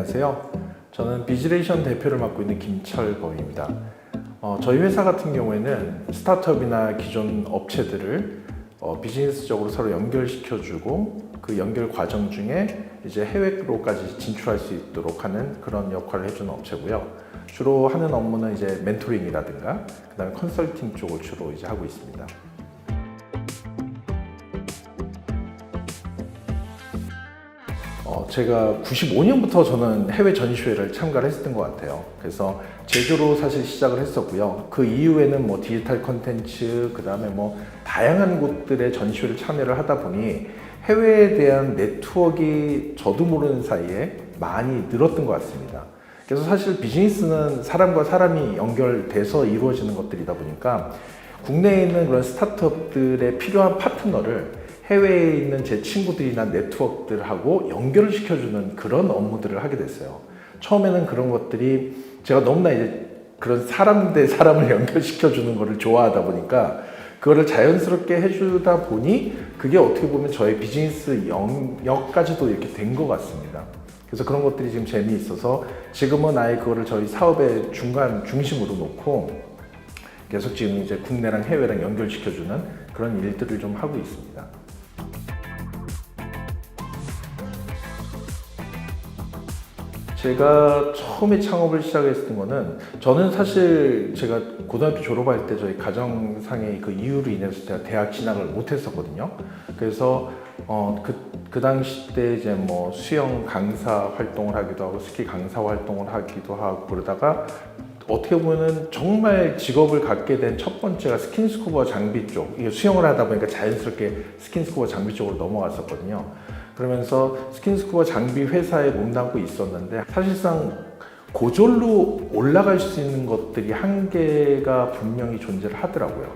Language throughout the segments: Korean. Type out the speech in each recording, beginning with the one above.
안녕하세요. 저는 비즈레이션 대표를 맡고 있는 김철범입니다. 저희 회사 같은 경우에는 스타트업이나 기존 업체들을 비즈니스적으로 서로 연결시켜주고 그 연결 과정 중에 이제 해외로까지 진출할 수 있도록 하는 그런 역할을 해주는 업체고요. 주로 하는 업무는 이제 멘토링이라든가 그다음에 컨설팅 쪽을 주로 이제 하고 있습니다. 제가 95년부터 저는 해외 전시회를 참가를 했었던 것 같아요. 그래서 제주로 사실 시작을 했었고요. 그 이후에는 뭐 디지털 컨텐츠, 그 다음에 뭐 다양한 곳들의 전시회를 참여를 하다 보니 해외에 대한 네트워크가 저도 모르는 사이에 많이 늘었던 것 같습니다. 그래서 사실 비즈니스는 사람과 사람이 연결돼서 이루어지는 것들이다 보니까 국내에 있는 그런 스타트업들의 필요한 파트너를 해외에 있는 제 친구들이나 네트워크들하고 연결을 시켜주는 그런 업무들을 하게 됐어요. 처음에는 그런 것들이 제가 너무나 이제 그런 사람 대 사람을 연결시켜주는 거를 좋아하다 보니까 그거를 자연스럽게 해주다 보니 그게 어떻게 보면 저의 비즈니스 영역까지도 이렇게 된 것 같습니다. 그래서 그런 것들이 지금 재미있어서 지금은 아예 그거를 저희 사업의 중심으로 놓고 계속 지금 이제 국내랑 해외랑 연결시켜주는 그런 일들을 좀 하고 있습니다. 제가 처음에 창업을 시작했던 거는 저는 사실 제가 고등학교 졸업할 때 저희 가정상의 그 이유로 인해서 제가 대학 진학을 못 했었거든요. 그래서 그 당시 때 이제 뭐 수영 강사 활동을 하기도 하고 스키 강사 활동을 하기도 하고 그러다가 어떻게 보면은 정말 직업을 갖게 된 첫 번째가 스킨스쿠버 장비 쪽. 이게 수영을 하다 보니까 자연스럽게 스킨스쿠버 장비 쪽으로 넘어갔었거든요. 그러면서 스킨스쿠버 장비 회사에 몸담고 있었는데 사실상 고졸로 올라갈 수 있는 것들이 한계가 분명히 존재를 하더라고요.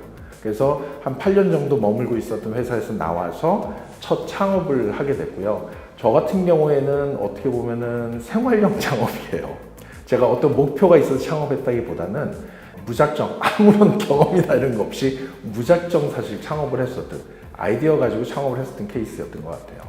그래서 한 8년 정도 머물고 있었던 회사에서 나와서 첫 창업을 하게 됐고요. 저 같은 경우에는 어떻게 보면은 생활형 창업이에요. 제가 어떤 목표가 있어서 창업했다기보다는 무작정 아무런 경험이나 이런 거 없이 무작정 사실 창업을 했었던 아이디어 가지고 창업을 했었던 케이스였던 것 같아요.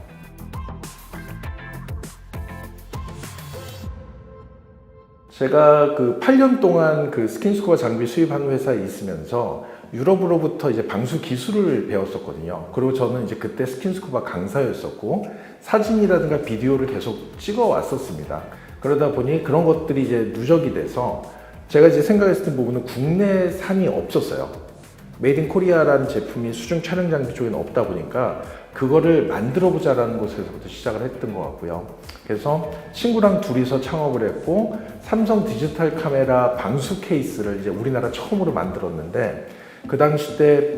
제가 그 8년 동안 그 스킨스쿠버 장비 수입하는 회사에 있으면서 유럽으로부터 이제 방수 기술을 배웠었거든요. 그리고 저는 이제 그때 스킨스쿠버 강사였었고 사진이라든가 비디오를 계속 찍어 왔었습니다. 그러다 보니 그런 것들이 이제 누적이 돼서 제가 이제 생각했을 부분은 국내산이 없었어요. 메이드 인 코리아라는 제품이 수중 촬영 장비 쪽에는 없다 보니까 그거를 만들어 보자라는 곳에서부터 시작을 했던 것 같고요. 그래서 친구랑 둘이서 창업을 했고 삼성 디지털 카메라 방수 케이스를 이제 우리나라 처음으로 만들었는데 그 당시 때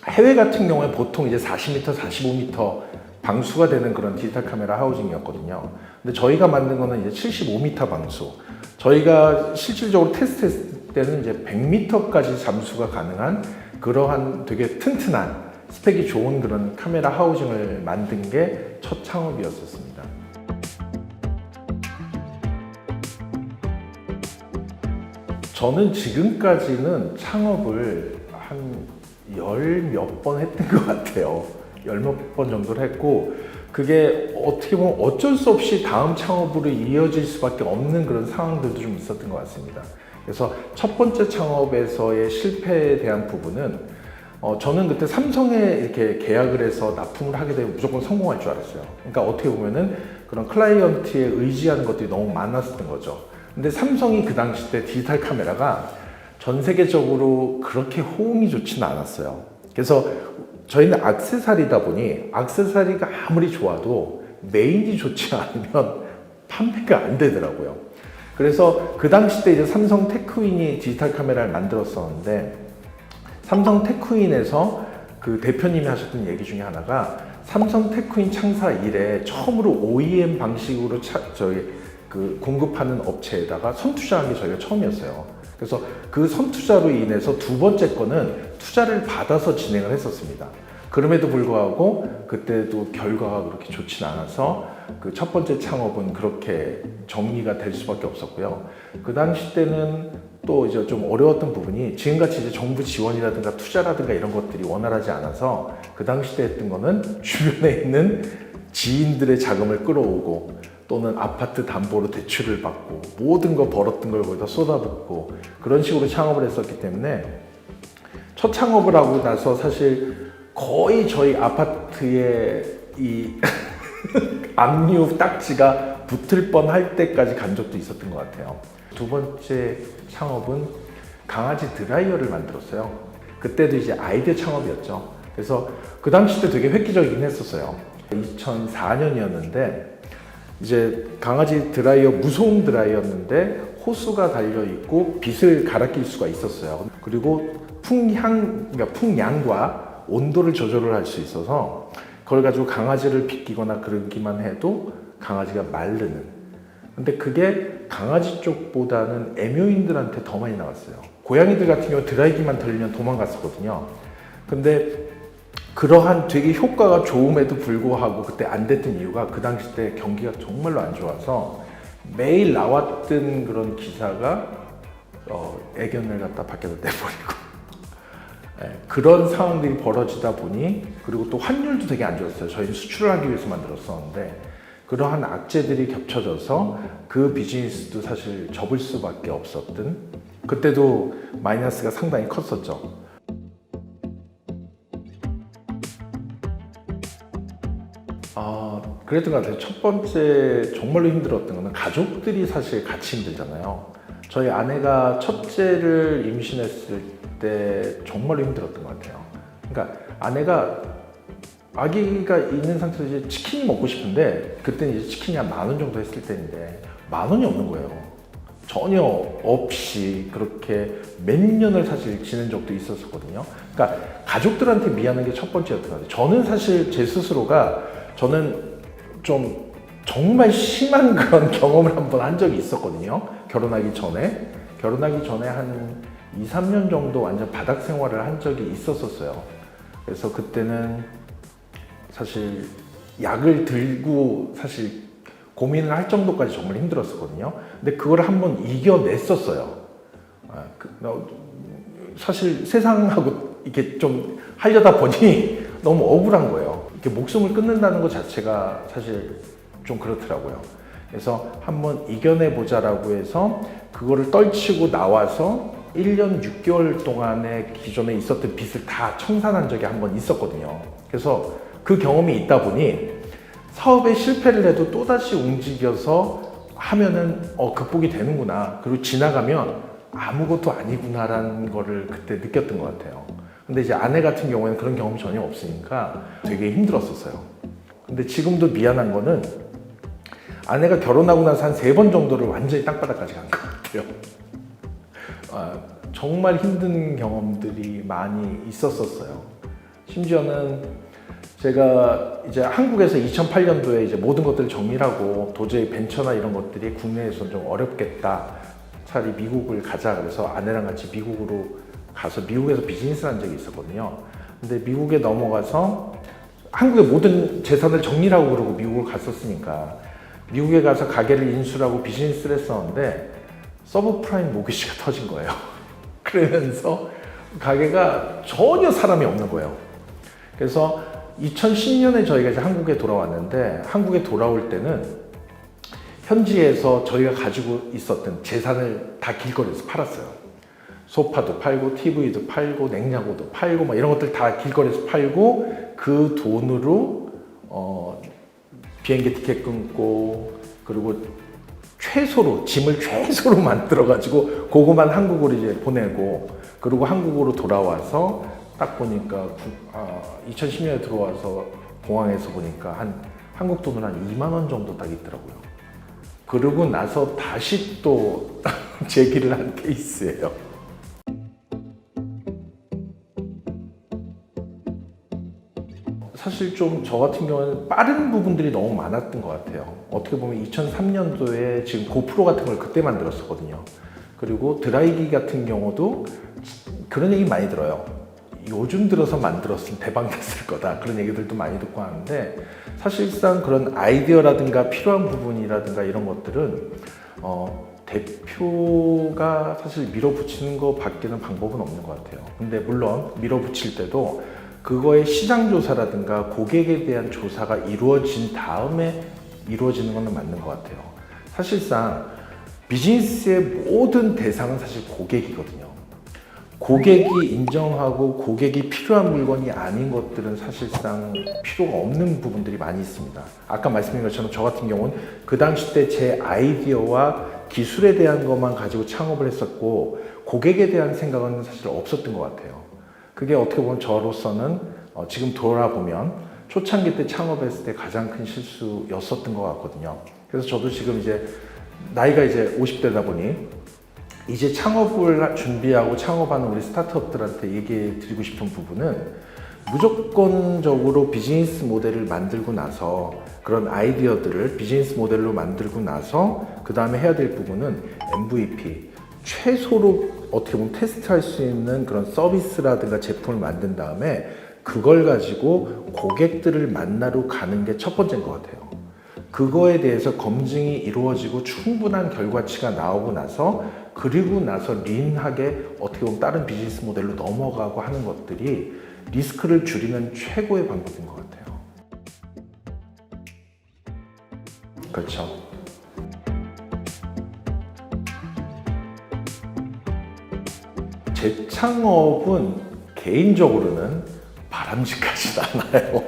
해외 같은 경우에 보통 이제 40m, 45m 방수가 되는 그런 디지털 카메라 하우징이었거든요. 근데 저희가 만든 거는 이제 75m 방수. 저희가 실질적으로 테스트했을 때는 이제 100m까지 잠수가 가능한 그러한 되게 튼튼한 스펙이 좋은 그런 카메라 하우징을 만든 게 첫 창업이었었습니다. 저는 지금까지는 창업을 한 열 몇 번 했던 것 같아요. 열 몇 번 정도를 했고 그게 어떻게 보면 어쩔 수 없이 다음 창업으로 이어질 수밖에 없는 그런 상황들도 좀 있었던 것 같습니다. 그래서 첫 번째 창업에서의 실패에 대한 부분은 저는 그때 삼성에 이렇게 계약을 해서 납품을 하게 되면 무조건 성공할 줄 알았어요. 그러니까 어떻게 보면은 그런 클라이언트에 의지하는 것들이 너무 많았던 거죠. 근데 삼성이 그 당시 때 디지털 카메라가 전 세계적으로 그렇게 호응이 좋지는 않았어요. 그래서 저희는 액세서리다 보니 액세서리가 아무리 좋아도 메인이 좋지 않으면 판매가 안 되더라고요. 그래서 그 당시 때 이제 삼성 테크윈이 디지털 카메라를 만들었었는데 삼성 테크윈에서 그 대표님이 하셨던 얘기 중에 하나가 삼성 테크윈 창사 이래 처음으로 OEM 방식으로 공급하는 업체에다가 선투자한 게 저희가 처음이었어요. 그래서 그 선투자로 인해서 두 번째 거는 투자를 받아서 진행을 했었습니다. 그럼에도 불구하고 그때도 결과가 그렇게 좋진 않아서 그 첫 번째 창업은 그렇게 정리가 될 수밖에 없었고요. 그 당시 때는 또 이제 좀 어려웠던 부분이 지금같이 이제 정부 지원이라든가 투자라든가 이런 것들이 원활하지 않아서 그 당시 때 했던 거는 주변에 있는 지인들의 자금을 끌어오고 또는 아파트 담보로 대출을 받고 모든 거 벌었던 걸 거기다 쏟아붓고 그런 식으로 창업을 했었기 때문에 첫 창업을 하고 나서 사실 거의 저희 아파트에 이 압류 딱지가 붙을 뻔할 때까지 간 적도 있었던 것 같아요. 두 번째 창업은 강아지 드라이어를 만들었어요. 그때도 이제 아이디어 창업이었죠. 그래서 그 당시 때 되게 획기적이긴 했었어요. 2004년이었는데 이제 강아지 드라이어, 무소음 드라이어였는데 호수가 달려 있고 빛을 갈아 낄 수가 있었어요. 그리고 그러니까 풍량과 온도를 조절을 할 수 있어서 그걸 가지고 강아지를 빗기거나 그러기만 해도 강아지가 마르는. 근데 그게 강아지 쪽보다는 애묘인들한테 더 많이 나갔어요. 고양이들 같은 경우 드라이기만 털리면 도망갔었거든요. 근데 그러한 되게 효과가 좋음에도 불구하고 그때 안 됐던 이유가 그 당시 때 경기가 정말로 안 좋아서 매일 나왔던 그런 기사가 애견을 갖다 밖에다 내버리고 그런 상황들이 벌어지다 보니 그리고 또 환율도 되게 안 좋았어요. 저희는 수출을 하기 위해서 만들었었는데 그러한 악재들이 겹쳐져서 그 비즈니스도 사실 접을 수밖에 없었던 그때도 마이너스가 상당히 컸었죠. 그랬던 것 같아요. 첫 번째 정말로 힘들었던 거는 가족들이 사실 같이 힘들잖아요. 저희 아내가 첫째를 임신했을 때 정말로 힘들었던 것 같아요. 그러니까 아내가 아기가 있는 상태에서 이제 치킨이 먹고 싶은데 그때는 이제 치킨이 한 10,000원 정도 했을 때인데 10,000원이 없는 거예요. 전혀 없이 그렇게 몇 년을 사실 지낸 적도 있었거든요. 그러니까 가족들한테 미안한 게 첫 번째였던 것 같아요. 저는 사실 제 스스로가 저는 좀 정말 심한 그런 경험을 한번 한 적이 있었거든요. 결혼하기 전에 한 2, 3년 정도 완전 바닥 생활을 한 적이 있었어요. 그래서 그때는 사실 약을 들고 사실 고민을 할 정도까지 정말 힘들었었거든요. 근데 그걸 한번 이겨냈었어요. 사실 세상하고 이렇게 좀 하려다 보니 너무 억울한 거예요. 이렇게 목숨을 끊는다는 것 자체가 사실 좀 그렇더라고요. 그래서 한번 이겨내보자라고 해서 그거를 떨치고 나와서 1년 6개월 동안의 기존에 있었던 빚을 다 청산한 적이 한번 있었거든요. 그래서 그 경험이 있다 보니 사업에 실패를 해도 또다시 움직여서 하면은 극복이 되는구나. 그리고 지나가면 아무것도 아니구나라는 거를 그때 느꼈던 것 같아요. 근데 이제 아내 같은 경우에는 그런 경험이 전혀 없으니까 되게 힘들었었어요. 근데 지금도 미안한 거는 아내가 결혼하고 나서 한 3번 정도를 완전히 땅바닥까지 간 것 같아요. 정말 힘든 경험들이 많이 있었어요. 심지어는 제가 이제 한국에서 2008년도에 이제 모든 것들을 정리하고 도저히 벤처나 이런 것들이 국내에서는 좀 어렵겠다. 차라리 미국을 가자. 그래서 아내랑 같이 미국으로 가서 미국에서 비즈니스를 한 적이 있었거든요. 근데 미국에 넘어가서 한국의 모든 재산을 정리하고 그러고 미국을 갔었으니까 미국에 가서 가게를 인수하고 비즈니스를 했었는데 서브프라임 모기지가 터진 거예요. 그러면서 가게가 전혀 사람이 없는 거예요. 그래서 2010년에 저희가 이제 한국에 돌아왔는데 한국에 돌아올 때는 현지에서 저희가 가지고 있었던 재산을 다 길거리에서 팔았어요. 소파도 팔고 TV도 팔고 냉장고도 팔고 막 이런 것들 다 길거리에서 팔고 그 돈으로 비행기 티켓 끊고 그리고 최소로 짐을 최소로 만들어 가지고 그거만 한국으로 이제 보내고 그리고 한국으로 돌아와서 딱 보니까 2010년에 들어와서 공항에서 보니까 한국 돈으로 한 2만 원 정도 딱 있더라고요. 그러고 나서 다시 또 제기를 한 케이스예요. 사실 좀 저 같은 경우는 빠른 부분들이 너무 많았던 것 같아요. 어떻게 보면 2003년도에 지금 고프로 같은 걸 그때 만들었었거든요. 그리고 드라이기 같은 경우도 그런 얘기 많이 들어요. 요즘 들어서 만들었으면 대박 났을 거다. 그런 얘기들도 많이 듣고 하는데 사실상 그런 아이디어라든가 필요한 부분이라든가 이런 것들은 대표가 사실 밀어붙이는 것 밖에는 방법은 없는 것 같아요. 근데 물론 밀어붙일 때도 그거의 시장 조사라든가 고객에 대한 조사가 이루어진 다음에 이루어지는 건 맞는 것 같아요. 사실상 비즈니스의 모든 대상은 사실 고객이거든요. 고객이 인정하고 고객이 필요한 물건이 아닌 것들은 사실상 필요가 없는 부분들이 많이 있습니다. 아까 말씀드린 것처럼 저 같은 경우는 그 당시 때 제 아이디어와 기술에 대한 것만 가지고 창업을 했었고 고객에 대한 생각은 사실 없었던 것 같아요. 그게 어떻게 보면 저로서는 지금 돌아보면 초창기 때 창업했을 때 가장 큰 실수였었던 것 같거든요. 그래서 저도 지금 이제 나이가 이제 50대다 보니 이제 창업을 준비하고 창업하는 우리 스타트업들한테 얘기해 드리고 싶은 부분은 무조건적으로 비즈니스 모델을 만들고 나서 그런 아이디어들을 비즈니스 모델로 만들고 나서 그 다음에 해야 될 부분은 MVP, 최소로 어떻게 보면 테스트할 수 있는 그런 서비스라든가 제품을 만든 다음에 그걸 가지고 고객들을 만나러 가는 게 첫 번째인 것 같아요. 그거에 대해서 검증이 이루어지고 충분한 결과치가 나오고 나서 그리고 나서 린하게 어떻게 보면 다른 비즈니스 모델로 넘어가고 하는 것들이 리스크를 줄이는 최고의 방법인 것 같아요. 그렇죠. 재창업은 개인적으로는 바람직하지 않아요.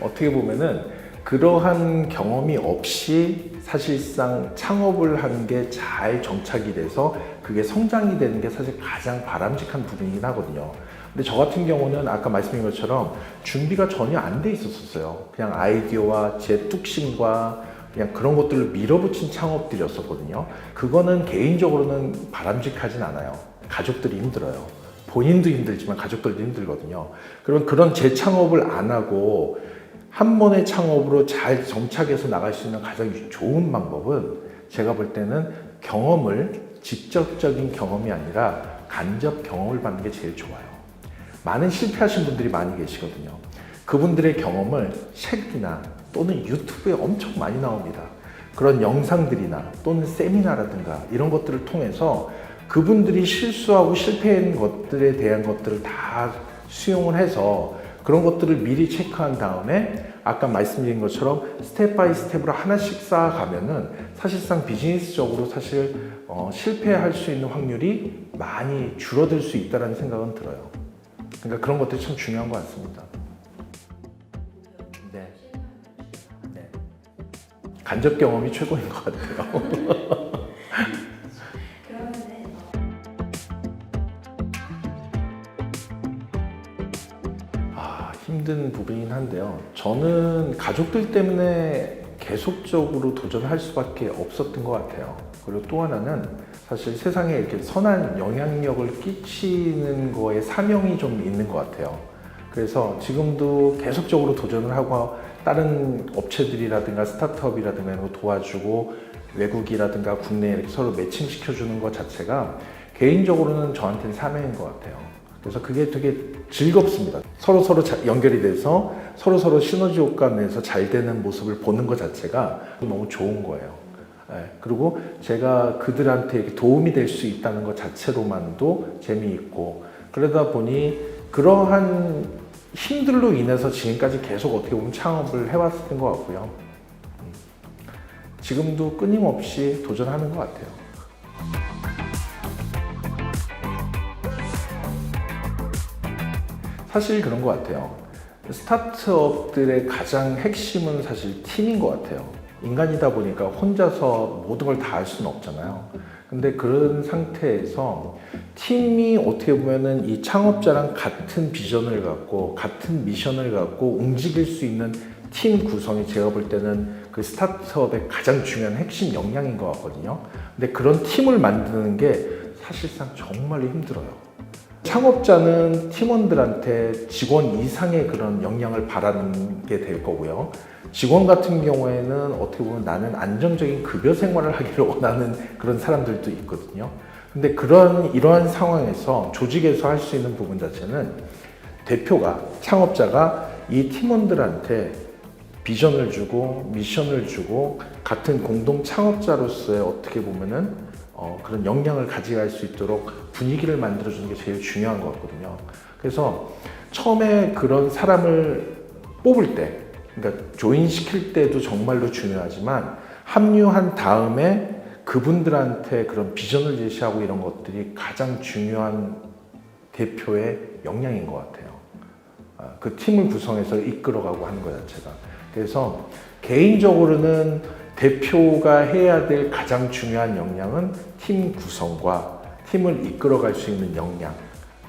어떻게 보면은 그러한 경험이 없이 사실상 창업을 하는 게 잘 정착이 돼서 그게 성장이 되는 게 사실 가장 바람직한 부분이긴 하거든요. 근데 저 같은 경우는 아까 말씀드린 것처럼 준비가 전혀 안 돼 있었어요. 그냥 아이디어와 제 뚝심과 그냥 그런 것들을 밀어붙인 창업들이었었거든요. 그거는 개인적으로는 바람직하진 않아요. 가족들이 힘들어요. 본인도 힘들지만 가족들도 힘들거든요. 그러면 그런 재창업을 안 하고 한 번의 창업으로 잘 정착해서 나갈 수 있는 가장 좋은 방법은 제가 볼 때는 경험을 직접적인 경험이 아니라 간접 경험을 받는 게 제일 좋아요. 많은 실패하신 분들이 많이 계시거든요. 그분들의 경험을 책이나 또는 유튜브에 엄청 많이 나옵니다. 그런 영상들이나 또는 세미나라든가 이런 것들을 통해서 그분들이 실수하고 실패한 것들에 대한 것들을 다 수용을 해서 그런 것들을 미리 체크한 다음에 아까 말씀드린 것처럼 스텝 바이 스텝으로 하나씩 쌓아가면은 사실상 비즈니스적으로 사실 실패할 수 있는 확률이 많이 줄어들 수 있다는 생각은 들어요. 그러니까 그런 것들이 참 중요한 것 같습니다. 네. 네. 간접 경험이 최고인 것 같아요. 힘든 부분이긴 한데요. 저는 가족들 때문에 계속적으로 도전할 수밖에 없었던 것 같아요. 그리고 또 하나는 사실 세상에 이렇게 선한 영향력을 끼치는 거에 사명이 좀 있는 것 같아요. 그래서 지금도 계속적으로 도전을 하고 다른 업체들이라든가 스타트업이라든가 이런 거 도와주고 외국이라든가 국내에 이렇게 서로 매칭시켜주는 것 자체가 개인적으로는 저한테는 사명인 것 같아요. 그래서 그게 되게 즐겁습니다. 서로 연결이 돼서 서로 시너지 효과 내서 잘 되는 모습을 보는 것 자체가 너무 좋은 거예요. 그리고 제가 그들한테 이렇게 도움이 될 수 있다는 것 자체로만도 재미있고 그러다 보니 그러한 힘들로 인해서 지금까지 계속 어떻게 보면 창업을 해왔던 것 같고요. 지금도 끊임없이 도전하는 것 같아요. 사실 그런 것 같아요. 스타트업들의 가장 핵심은 사실 팀인 것 같아요. 인간이다 보니까 혼자서 모든 걸 다 할 수는 없잖아요. 근데 그런 상태에서 팀이 어떻게 보면은 이 창업자랑 같은 비전을 갖고 같은 미션을 갖고 움직일 수 있는 팀 구성이 제가 볼 때는 그 스타트업의 가장 중요한 핵심 역량인 것 같거든요. 근데 그런 팀을 만드는 게 사실상 정말로 힘들어요. 창업자는 팀원들한테 직원 이상의 그런 역량을 바라게 될 거고요. 직원 같은 경우에는 어떻게 보면 나는 안정적인 급여 생활을 하기를 원하는 그런 사람들도 있거든요. 근데 이러한 상황에서 조직에서 할 수 있는 부분 자체는 대표가, 창업자가 이 팀원들한테 비전을 주고 미션을 주고 같은 공동 창업자로서의 어떻게 보면은 그런 역량을 가져갈 수 있도록 분위기를 만들어주는 게 제일 중요한 것 같거든요. 그래서 처음에 그런 사람을 뽑을 때 그러니까 조인 시킬 때도 정말로 중요하지만 합류한 다음에 그분들한테 그런 비전을 제시하고 이런 것들이 가장 중요한 대표의 역량인 것 같아요. 그 팀을 구성해서 이끌어가고 하는 것 자체가. 그래서 개인적으로는 대표가 해야 될 가장 중요한 역량은 팀 구성과 팀을 이끌어갈 수 있는 역량,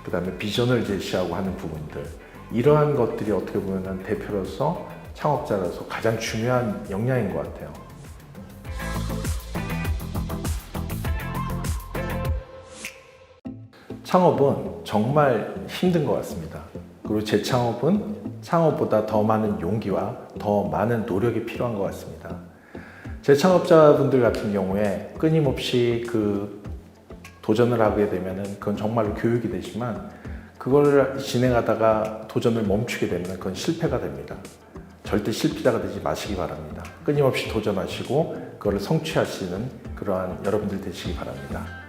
그 다음에 비전을 제시하고 하는 부분들, 이러한 것들이 어떻게 보면 대표로서 창업자로서 가장 중요한 역량인 것 같아요. 창업은 정말 힘든 것 같습니다. 그리고 재창업은 창업보다 더 많은 용기와 더 많은 노력이 필요한 것 같습니다. 재창업자분들 같은 경우에 끊임없이 그 도전을 하게 되면 그건 정말로 교육이 되지만 그걸 진행하다가 도전을 멈추게 되면 그건 실패가 됩니다. 절대 실패자가 되지 마시기 바랍니다. 끊임없이 도전하시고 그걸 성취하시는 그러한 여러분들 되시기 바랍니다.